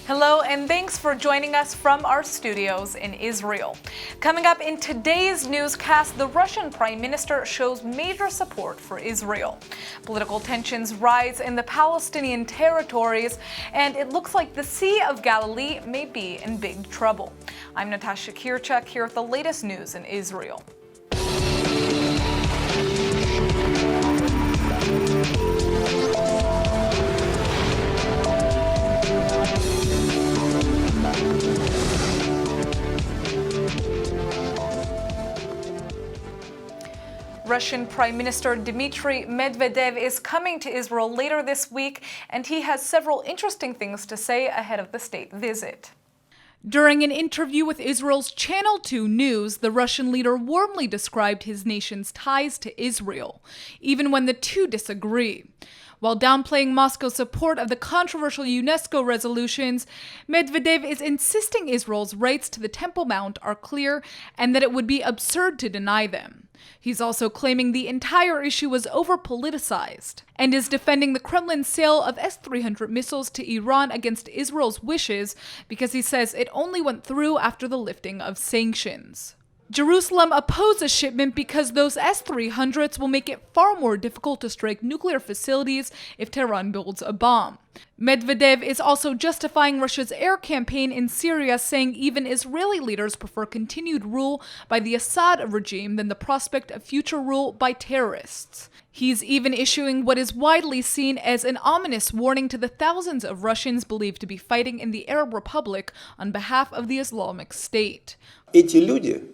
Hello and thanks for joining us from our studios in Israel. Coming up in today's newscast, the Russian Prime Minister shows major support for Israel. Political tensions rise in the Palestinian territories, and it looks like the Sea of Galilee may be in big trouble. I'm Natasha Kirchak here with the latest news in Israel. Russian Prime Minister Dmitry Medvedev is coming to Israel later this week, and he has several interesting things to say ahead of the state visit. During an interview with Israel's Channel 2 News, the Russian leader warmly described his nation's ties to Israel, even when the two disagree. While downplaying Moscow's support of the controversial UNESCO resolutions, Medvedev is insisting Israel's rights to the Temple Mount are clear and that it would be absurd to deny them. He's also claiming the entire issue was over-politicized and is defending the Kremlin's sale of S-300 missiles to Iran against Israel's wishes because he says it only went through after the lifting of sanctions. Jerusalem opposed the shipment because those S-300s will make it far more difficult to strike nuclear facilities if Tehran builds a bomb. Medvedev is also justifying Russia's air campaign in Syria, saying even Israeli leaders prefer continued rule by the Assad regime than the prospect of future rule by terrorists. He's even issuing what is widely seen as an ominous warning to the thousands of Russians believed to be fighting in the Arab Republic on behalf of the Islamic State. Эти люди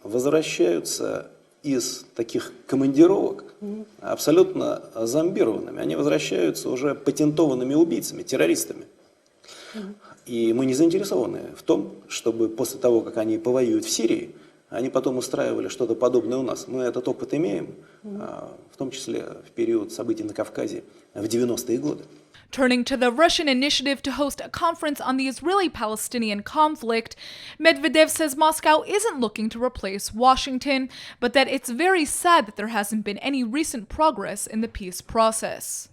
возвращаются из таких командировок абсолютно зомбированными. Они возвращаются уже патентованными убийцами, террористами. И мы не заинтересованы в том, чтобы после того, как они повоюют в Сирии, они потом устраивали что-то подобное у нас. Мы этот опыт имеем, в том числе в период событий на Кавказе в 90-е годы. Turning to the Russian initiative to host a conference on the Israeli-Palestinian conflict, Medvedev says Moscow isn't looking to replace Washington, but that it's very sad that there hasn't been any recent progress in the peace process.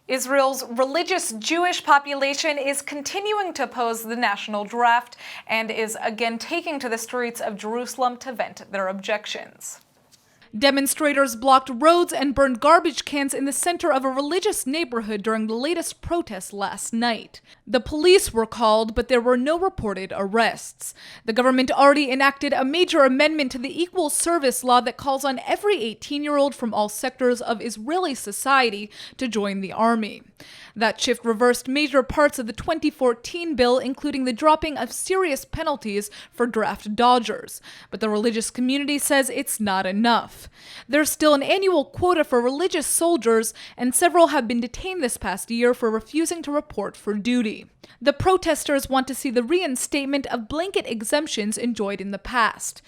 Israel's religious Jewish population is continuing to oppose the national draft and is again taking to the streets of Jerusalem to vent their objections. Demonstrators blocked roads and burned garbage cans in the center of a religious neighborhood during the latest protests last night. The police were called, but there were no reported arrests. The government already enacted a major amendment to the Equal Service Law that calls on every 18-year-old from all sectors of Israeli society to join the army. That shift reversed major parts of the 2014 bill, including the dropping of serious penalties for draft dodgers. But the religious community says it's not enough. There's still an annual quota for religious soldiers, and several have been detained this past year for refusing to report for duty. The protesters want to see the reinstatement of blanket exemptions enjoyed in the past.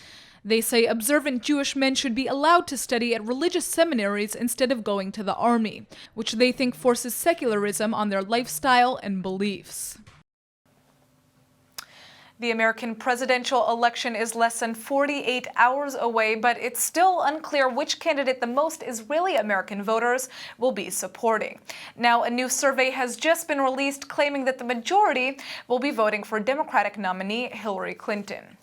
They say observant Jewish men should be allowed to study at religious seminaries instead of going to the army, which they think forces secularism on their lifestyle and beliefs. The American presidential election is less than 48 hours away, but it's still unclear which candidate the most Israeli-American voters will be supporting. Now, a new survey has just been released claiming that the majority will be voting for Democratic nominee Hillary Clinton.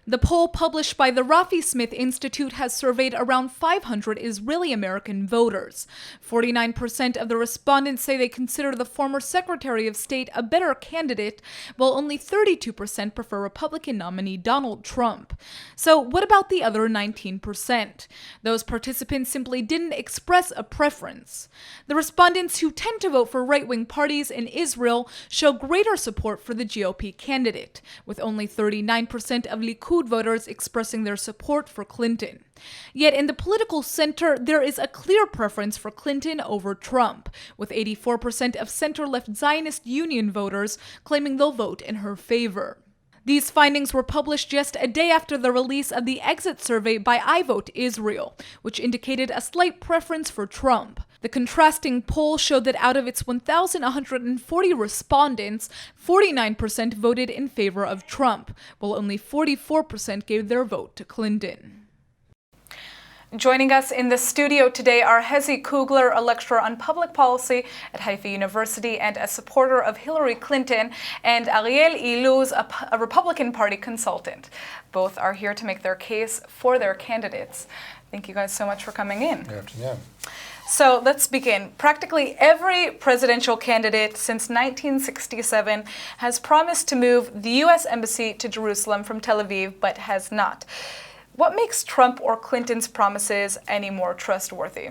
The poll published by the Rafi Smith Institute has surveyed around 500 Israeli-American voters. 49% of the respondents say they consider the former Secretary of State a better candidate, while only 32% prefer Republican nominee Donald Trump. So what about the other 19%? Those participants simply didn't express a preference. The respondents who tend to vote for right-wing parties in Israel show greater support for the GOP candidate, with only 39% of Likud voters expressing their support for Clinton. Yet in the political center, there is a clear preference for Clinton over Trump, with 84% of center-left Zionist Union voters claiming they'll vote in her favor. These findings were published just a day after the release of the exit survey by iVote Israel, which indicated a slight preference for Trump. The contrasting poll showed that out of its 1,140 respondents, 49% voted in favor of Trump, while only 44% gave their vote to Clinton. Joining us in the studio today are Hezi Kugler, a lecturer on public policy at Haifa University and a supporter of Hillary Clinton, and Ariel Iluz, a Republican Party consultant. Both are here to make their case for their candidates. Thank you guys so much for coming in. Good afternoon. So let's begin. Practically every presidential candidate since 1967 has promised to move the U.S. Embassy to Jerusalem from Tel Aviv, but has not. What makes Trump or Clinton's promises any more trustworthy?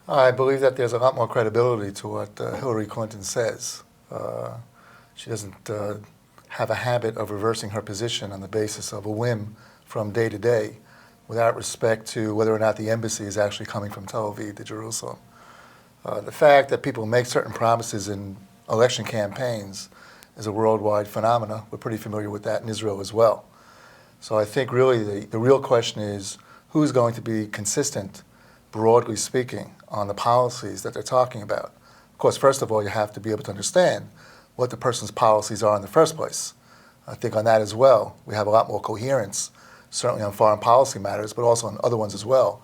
I believe that there's a lot more credibility to what Hillary Clinton says. She doesn't have a habit of reversing her position on the basis of a whim from day to day without respect to whether or not the embassy is actually coming from Tel Aviv to Jerusalem. The fact that people make certain promises in election campaigns is a worldwide phenomenon. We're pretty familiar with that in Israel as well. So I think really the real question is who's going to be consistent, broadly speaking, on the policies that they're talking about. Of course, first of all, you have to be able to understand what the person's policies are in the first place. I think on that as well, we have a lot more coherence, certainly on foreign policy matters, but also on other ones as well,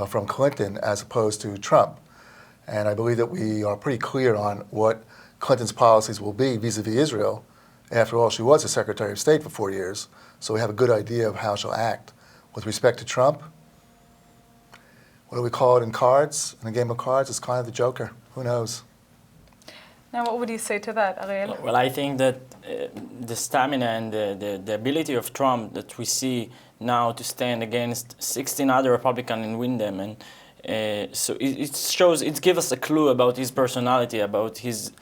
from Clinton as opposed to Trump. And I believe that we are pretty clear on what Clinton's policies will be vis-a-vis Israel. After all, she was a Secretary of State for 4 years, so we have a good idea of how she'll act. With respect to Trump, what do we call it in cards? In a game of cards, it's kind of the Joker. Who knows? Now, what would you say to that, Ariel? Well, I think that the stamina and the ability of Trump that we see now to stand against 16 other Republicans and win them, and so it shows, it gives us a clue about his personality, about his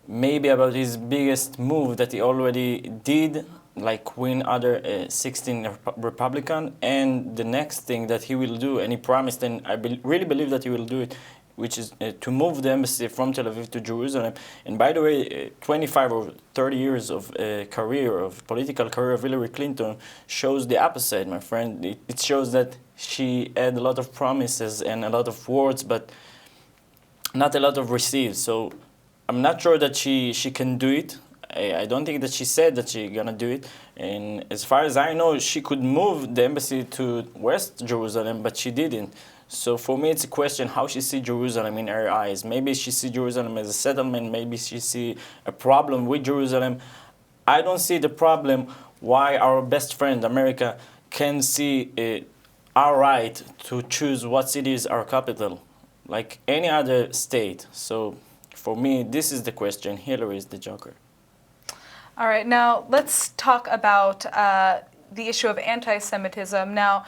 maybe about his biggest move that he already did, like win other 16 Republican, and the next thing that he will do, and he promised, and I really believe that he will do it, which is to move the embassy from Tel Aviv to Jerusalem. And by the way, 25 or 30 years of political career of Hillary Clinton shows the opposite, my friend. It shows that she had a lot of promises and a lot of words, but not a lot of received. So I'm not sure that she can do it. I don't think that she said that she's gonna do it. And as far as I know, she could move the embassy to West Jerusalem, but she didn't. So for me, it's a question how she sees Jerusalem in her eyes. Maybe she sees Jerusalem as a settlement. Maybe she sees a problem with Jerusalem. I don't see the problem why our best friend, America, can see our right to choose what city is our capital, like any other state. So for me, this is the question. Hillary is the joker. All right, now let's talk about the issue of anti-Semitism. Now,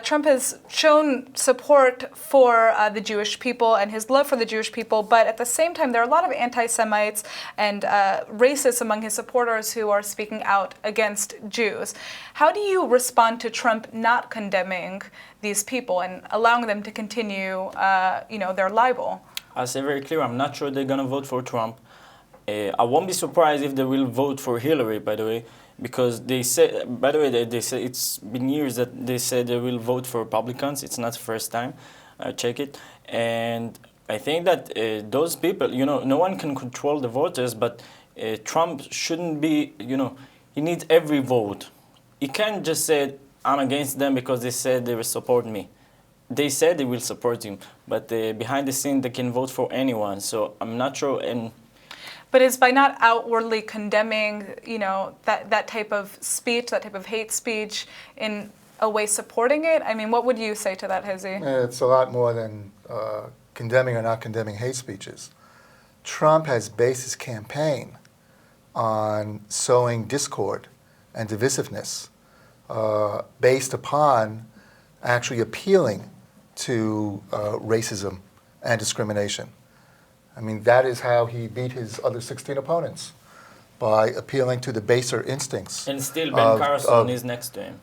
Trump has shown support for the Jewish people and his love for the Jewish people, but at the same time, there are a lot of anti-Semites and racists among his supporters who are speaking out against Jews. How do you respond to Trump not condemning these people and allowing them to continue, their libel? I'll say very clear, I'm not sure they're going to vote for Trump. I won't be surprised if they will vote for Hillary, by the way, because they say, by the way, they say it's been years that they said they will vote for Republicans. It's not the first time. Check it. And I think that those people, no one can control the voters, but Trump shouldn't be, he needs every vote. He can't just say, I'm against them because they said they will support me. They said they will support him, but behind the scene, they can vote for anyone. So I'm not sure. But is by not outwardly condemning, that type of speech, that type of hate speech, in a way supporting it? I mean, what would you say to that, Hezi? It's a lot more than condemning or not condemning hate speeches. Trump has based his campaign on sowing discord and divisiveness based upon actually appealing to racism and discrimination. I mean, that is how he beat his other 16 opponents, by appealing to the baser instincts. And still Ben Carson is next to him.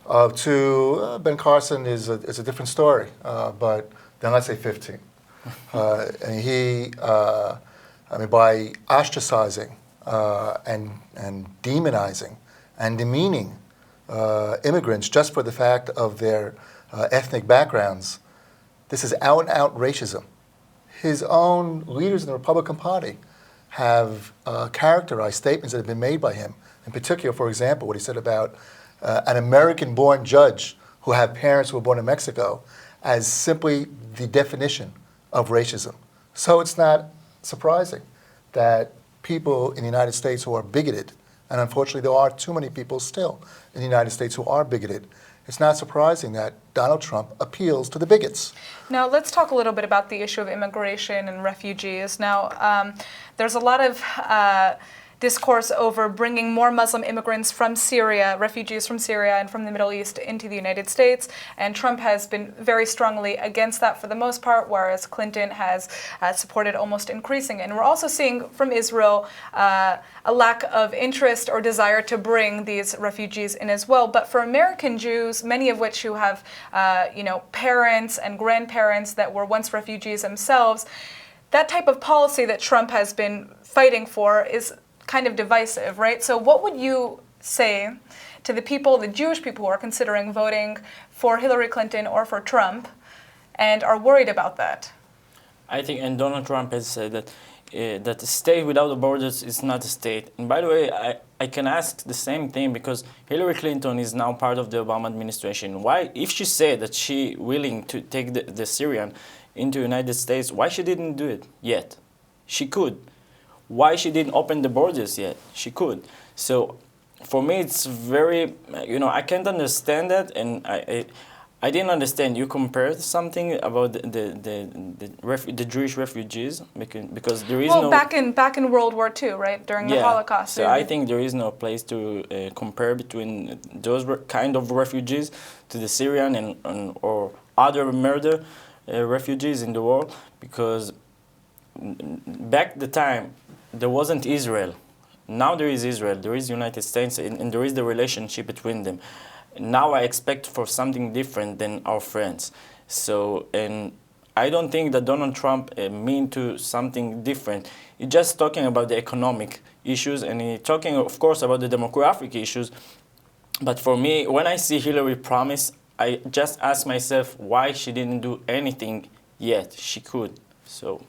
Ben Carson is a different story, but then let's say 15. And by ostracizing and demonizing and demeaning immigrants just for the fact of their ethnic backgrounds, this is out-and-out racism. His own leaders in the Republican Party have characterized statements that have been made by him. In particular, for example, what he said about an American-born judge who have parents who were born in Mexico as simply the definition of racism. So it's not surprising that people in the United States who are bigoted, and unfortunately there are too many people still in the United States who are bigoted, it's not surprising that Donald Trump appeals to the bigots. Now, let's talk a little bit about the issue of immigration and refugees. Now, there's a lot of discourse over bringing more Muslim immigrants from Syria, refugees from Syria and from the Middle East into the United States. And Trump has been very strongly against that for the most part, whereas Clinton has supported almost increasing. And we're also seeing from Israel a lack of interest or desire to bring these refugees in as well. But for American Jews, many of which who have parents and grandparents that were once refugees themselves, that type of policy that Trump has been fighting for is kind of divisive, right? So what would you say to the people, the Jewish people who are considering voting for Hillary Clinton or for Trump and are worried about that? I think, and Donald Trump has said that that a state without the borders is not a state. And by the way, I can ask the same thing because Hillary Clinton is now part of the Obama administration. Why, if she said that she willing to take the Syrian into the United States, why she didn't do it yet? She could. Why she didn't open the borders yet? She could. So for me, it's very, I can't understand that, and I didn't understand. You compared something about the Jewish refugees because there is no. Back in World War II, right, during the Holocaust. So I think there is no place to compare between those kind of refugees to the Syrian or other murder refugees in the world, because back the time there wasn't Israel. Now there is Israel, there is United States, and there is the relationship between them. Now I expect for something different than our friends. So, and I don't think that Donald Trump mean to something different. He's just talking about the economic issues, and he's talking, of course, about the demographic issues. But for me, when I see Hillary promise, I just ask myself why she didn't do anything yet. She could. So.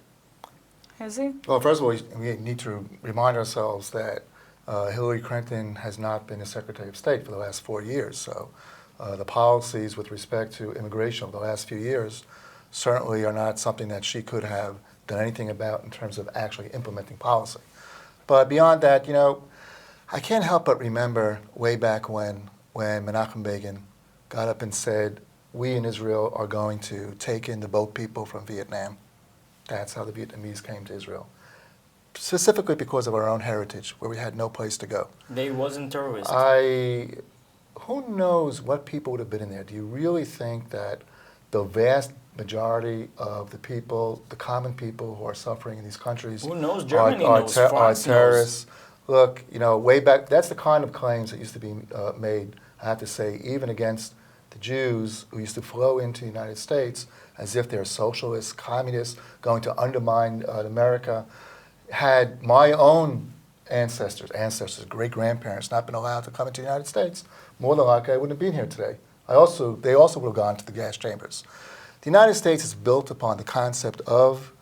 Is he? Well, first of all, we need to remind ourselves that Hillary Clinton has not been a Secretary of State for the last 4 years. So the policies with respect to immigration over the last few years certainly are not something that she could have done anything about in terms of actually implementing policy. But beyond that, I can't help but remember way back when Menachem Begin got up and said, we in Israel are going to take in the boat people from Vietnam. That's how the Vietnamese came to Israel. Specifically because of our own heritage, where we had no place to go. They wasn't terrorists. Who knows what people would have been in there? Do you really think that the vast majority of the people, the common people who are suffering in these countries, who knows? Germany knows, are France terrorists? knows. Look, way back, that's the kind of claims that used to be made, I have to say, even against the Jews who used to flow into the United States as if they're socialists, communists, going to undermine America. Had my own ancestors, great-grandparents not been allowed to come into the United States, more than likely I wouldn't have been here today. They also would have gone to the gas chambers. The United States is built upon the concept of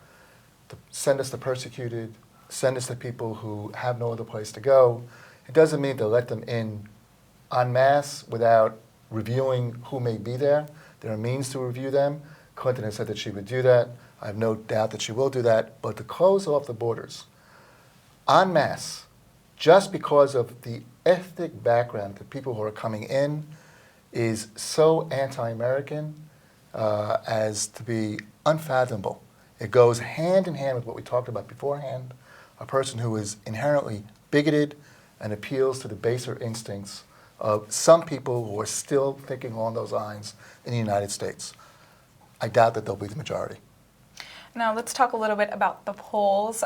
send us the persecuted, send us the people who have no other place to go. It doesn't mean to let them in en masse without reviewing who may be there. There are means to review them. Clinton has said that she would do that. I have no doubt that she will do that. But to close off the borders en masse, just because of the ethnic background of the people who are coming in, is so anti-American as to be unfathomable. It goes hand in hand with what we talked about beforehand, a person who is inherently bigoted and appeals to the baser instincts of some people who are still thinking along those lines in the United States. I doubt that they'll be the majority. Now let's talk a little bit about the polls.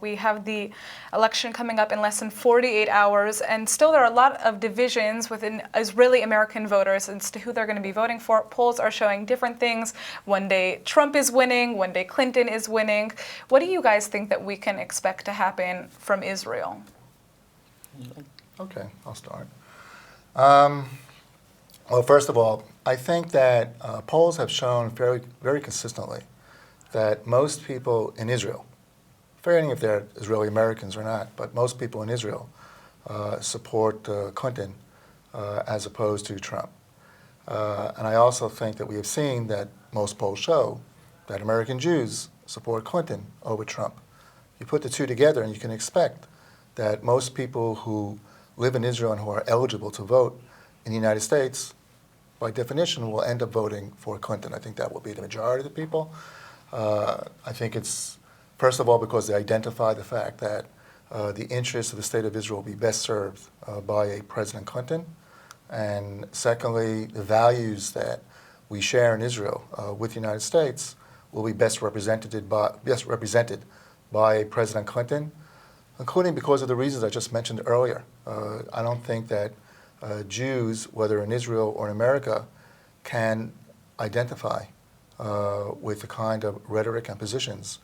We have the election coming up in less than 48 hours, and still there are a lot of divisions within Israeli-American voters as to who they're going to be voting for. Polls are showing different things. One day Trump is winning, one day Clinton is winning. What do you guys think that we can expect to happen from Israel? Okay, I'll start. Well, first of all, I think that polls have shown very, very consistently that most people in Israel, forgetting if they're Israeli Americans or not, but most people in Israel support Clinton as opposed to Trump. And I also think that we have seen that most polls show that American Jews support Clinton over Trump. You put the two together and you can expect that most people who live in Israel and who are eligible to vote in the United States, by definition, will end up voting for Clinton. I think that will be the majority of the people. I think it's, first of all, because they identify the fact that the interests of the state of Israel will be best served by a President Clinton. And secondly, the values that we share in Israel with the United States will be best represented by a President Clinton, including because of the reasons I just mentioned earlier. I don't think that Jews, whether in Israel or in America, can identify with the kind of rhetoric and positions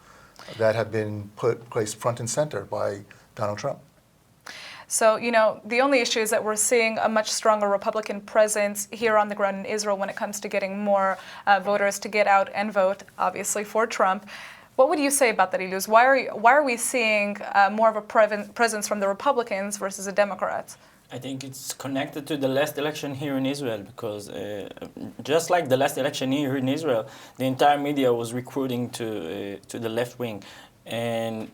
that have been placed front and center by Donald Trump. So, the only issue is that we're seeing a much stronger Republican presence here on the ground in Israel when it comes to getting more voters to get out and vote, obviously, for Trump. What would you say about that, Iluz? Why are we seeing more of a presence from the Republicans versus the Democrats? I think it's connected to the last election here in Israel because just like the last election here in Israel, the entire media was recruiting to the left wing, and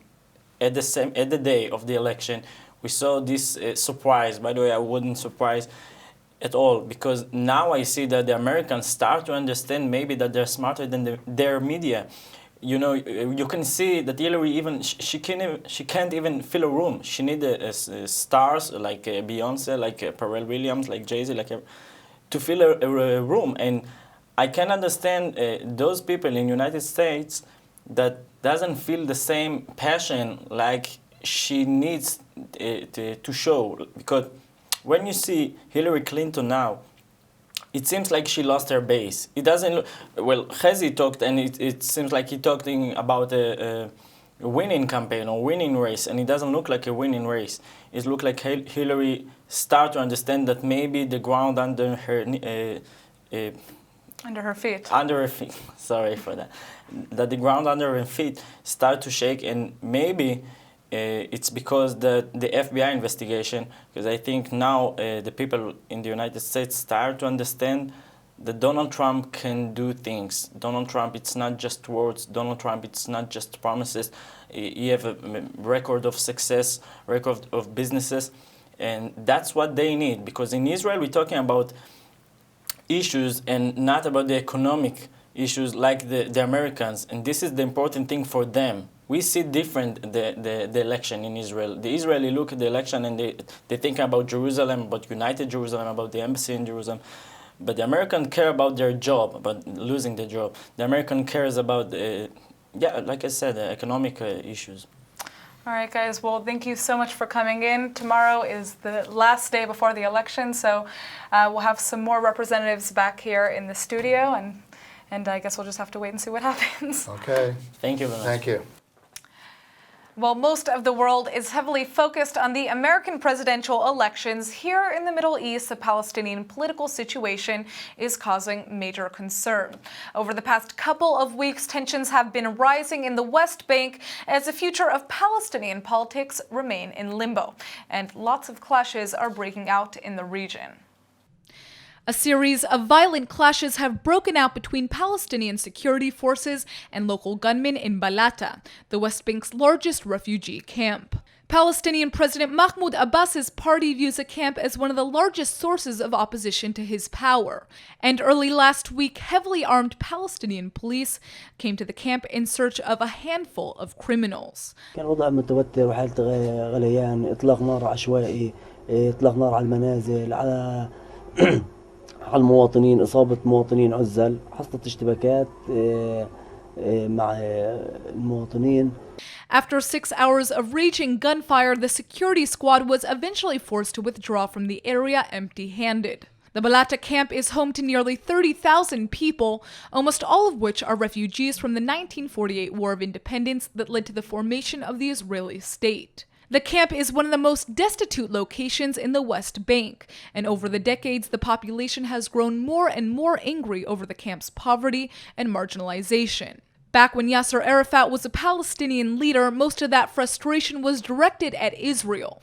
at the day of the election, we saw this surprise. By the way, I wasn't surprised at all because now I see that the Americans start to understand maybe that they're smarter than their media. You can see that Hillary she can't even fill a room. She needs stars like Beyonce, like Pharrell Williams, like Jay-Z, to fill a room. And I can understand those people in the United States that doesn't feel the same passion like she needs to show. Because when you see Hillary Clinton now, it seems like she lost her base. It doesn't look, well, Chezi talked, and it seems like he talking about a winning campaign or winning race, and it doesn't look like a winning race. It looks like Hillary start to understand that maybe the ground under her feet, sorry for that, that the ground under her feet start to shake, and maybe it's because the FBI investigation, because I think now the people in the United States start to understand that Donald Trump can do things. Donald Trump, it's not just words. Donald Trump, it's not just promises. He have a record of success, record of businesses, and that's what they need. Because in Israel, we're talking about issues and not about the economic issues like the Americans, and this is the important thing for them. We see different the election in Israel. The Israeli look at the election and they think about Jerusalem, about United Jerusalem, about the embassy in Jerusalem. But the American care about their job, about losing their job. The American cares about, like I said, economic issues. All right, guys. Well, thank you so much for coming in. Tomorrow is the last day before the election, so we'll have some more representatives back here in the studio, and I guess we'll just have to wait and see what happens. Okay. Thank you very much. Thank you. Well, most of the world is heavily focused on the American presidential elections. Here in the Middle East, the Palestinian political situation is causing major concern. Over the past couple of weeks, tensions have been rising in the West Bank as the future of Palestinian politics remain in limbo, and lots of clashes are breaking out in the region. A series of violent clashes have broken out between Palestinian security forces and local gunmen in Balata, the West Bank's largest refugee camp. Palestinian President Mahmoud Abbas's party views the camp as one of the largest sources of opposition to his power. And early last week, heavily armed Palestinian police came to the camp in search of a handful of criminals. كان وضع متوتر وحالة غليان، إطلاق نار عشوائي، إطلاق نار على المنازل، على المواطنين، إصابة مواطنين عزل، حصلت اشتباكات مع المواطنين. After 6 hours of raging gunfire, the security squad was eventually forced to withdraw from the area empty-handed. The Balata camp is home to nearly 30,000 people, almost all of which are refugees from the 1948 War of Independence that led to the formation of the Israeli state. The camp is one of the most destitute locations in the West Bank, and over the decades, the population has grown more and more angry over the camp's poverty and marginalization. Back when Yasser Arafat was a Palestinian leader, most of that frustration was directed at Israel.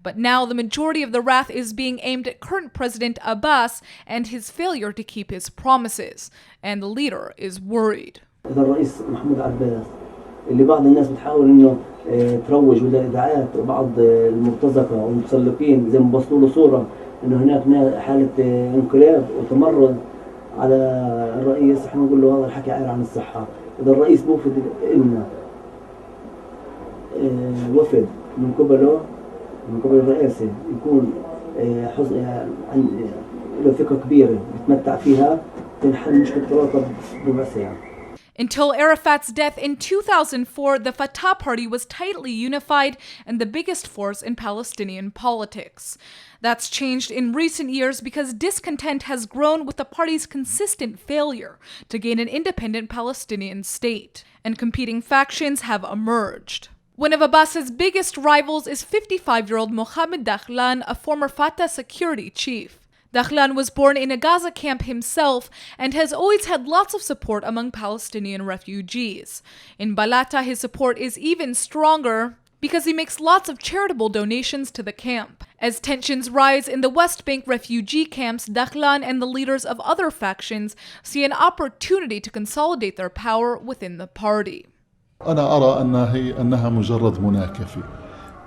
But now the majority of the wrath is being aimed at current President Abbas and his failure to keep his promises. And the leader is worried. إذا الرئيس محمود عباس اللي بعض الناس بتحاول إنه تروج ولا إذاعات بعض المرتزقة والمتسلقين زي ما بسطوا له صورة إنه هناك حالة انقلاب وتمرد على الرئيس، إحنا نقول له هذا الحكي عار عن الصحة. إذا الرئيس بوفد إلنا وفد من قبل الرئاسة يكون له ثقة كبيرة بيتمتع فيها تنحل مشكلة الراتب بربع ساعة. Until Arafat's death in 2004, the Fatah party was tightly unified and the biggest force in Palestinian politics. That's changed in recent years because discontent has grown with the party's consistent failure to gain an independent Palestinian state, and competing factions have emerged. One of Abbas's biggest rivals is 55-year-old Mohammed Dakhlan, a former Fatah security chief. Dakhlan was born in a Gaza camp himself and has always had lots of support among Palestinian refugees. In Balata, his support is even stronger because he makes lots of charitable donations to the camp. As tensions rise in the West Bank refugee camps, Dakhlan and the leaders of other factions see an opportunity to consolidate their power within the party. أنا أرى أنها مجرد مناكفة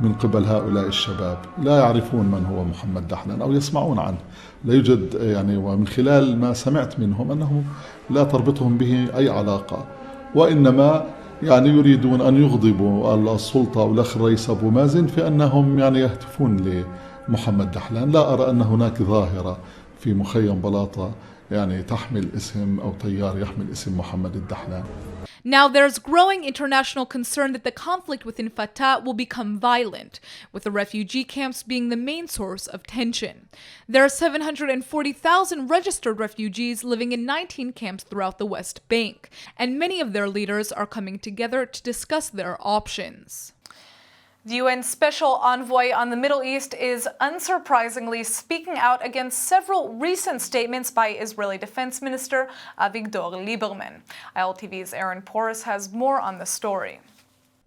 من قبل هؤلاء الشباب لا يعرفون من هو محمد دحلان أو يسمعون عنه. لا يوجد ومن خلال ما سمعت منهم أنه لا تربطهم به أي علاقة، وإنما يريدون أن يغضبوا السلطة والأخ الرئيس أبو مازن في أنهم يهتفون لمحمد دحلان. لا أرى أن هناك ظاهرة في مخيم بلاطة تحمل اسم أو تيار يحمل اسم محمد الدحلان. Now there's growing international concern that the conflict within Fatah will become violent, with the refugee camps being the main source of tension. There are 740,000 registered refugees living in 19 camps throughout the West Bank, and many of their leaders are coming together to discuss their options. The UN Special Envoy on the Middle East is unsurprisingly speaking out against several recent statements by Israeli Defense Minister Avigdor Lieberman. ILTV's Aaron Porras has more on the story.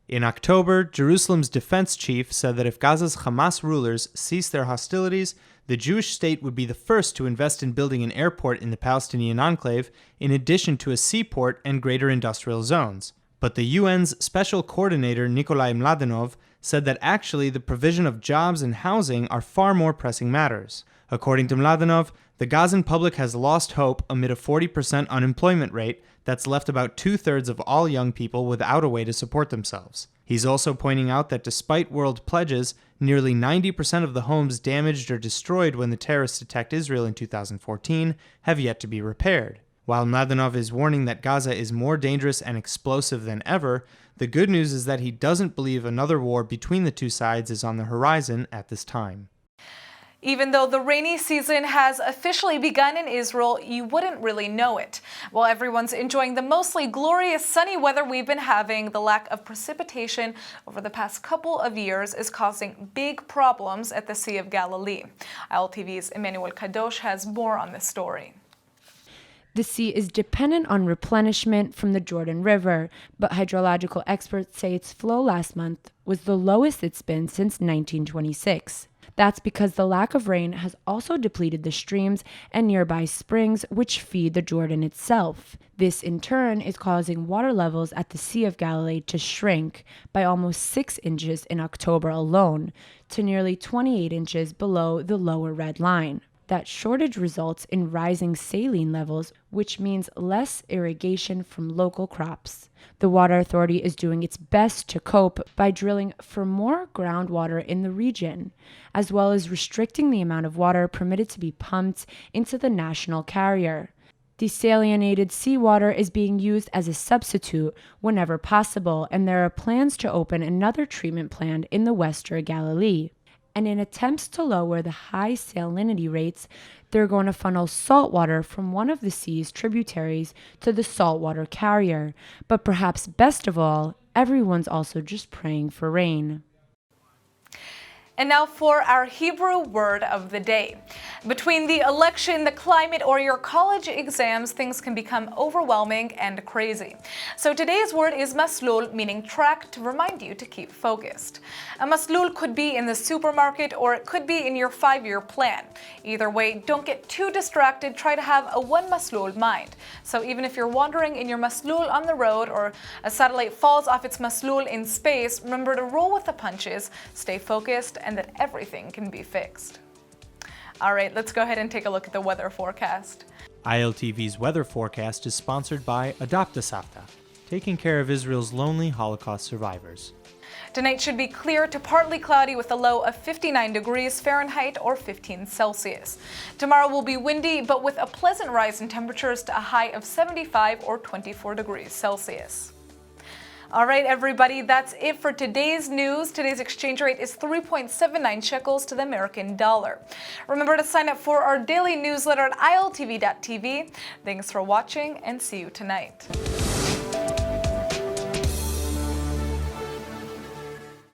In October, Jerusalem's defense chief said that if Gaza's Hamas rulers cease their hostilities, the Jewish state would be the first to invest in building an airport in the Palestinian enclave, in addition to a seaport and greater industrial zones. But the UN's special coordinator, Nikolai Mladenov, said that actually the provision of jobs and housing are far more pressing matters. According to Mladenov, the Gazan public has lost hope amid a 40% unemployment rate that's left about 2/3 of all young people without a way to support themselves. He's also pointing out that despite world pledges, nearly 90% of the homes damaged or destroyed when the terrorists attacked Israel in 2014 have yet to be repaired. While Mladenov is warning that Gaza is more dangerous and explosive than ever, the good news is that he doesn't believe another war between the two sides is on the horizon at this time. Even though the rainy season has officially begun in Israel, you wouldn't really know it. While everyone's enjoying the mostly glorious sunny weather we've been having, the lack of precipitation over the past couple of years is causing big problems at the Sea of Galilee. ILTV's Emmanuel Kadosh has more on this story. The sea is dependent on replenishment from the Jordan River, but hydrological experts say its flow last month was the lowest it's been since 1926. That's because the lack of rain has also depleted the streams and nearby springs which feed the Jordan itself. This in turn is causing water levels at the Sea of Galilee to shrink by almost 6 inches in October alone, to nearly 28 inches below the lower red line. That shortage results in rising saline levels, which means less irrigation from local crops. The Water Authority is doing its best to cope by drilling for more groundwater in the region, as well as restricting the amount of water permitted to be pumped into the national carrier. Desalinated seawater is being used as a substitute whenever possible, and there are plans to open another treatment plant in the Western Galilee. And in attempts to lower the high salinity rates, they're going to funnel salt water from one of the sea's tributaries to the saltwater carrier. But perhaps best of all, everyone's also just praying for rain. And now for our Hebrew word of the day. Between the election, the climate, or your college exams, things can become overwhelming and crazy. So today's word is maslul, meaning track, to remind you to keep focused. A maslul could be in the supermarket or it could be in your 5-year plan. Either way, don't get too distracted. Try to have a one maslul mind. So even if you're wandering in your maslul on the road or a satellite falls off its maslul in space, remember to roll with the punches, stay focused, and that everything can be fixed. All right, let's go ahead and take a look at the weather forecast. ILTV's weather forecast is sponsored by Adopt a Savta, taking care of Israel's lonely Holocaust survivors. Tonight should be clear to partly cloudy with a low of 59 degrees Fahrenheit or 15 Celsius. Tomorrow will be windy, but with a pleasant rise in temperatures to a high of 75 or 24 degrees Celsius. All right, everybody, that's it for today's news. Today's exchange rate is 3.79 shekels to the American dollar. Remember to sign up for our daily newsletter at iltv.tv. Thanks for watching and see you tonight.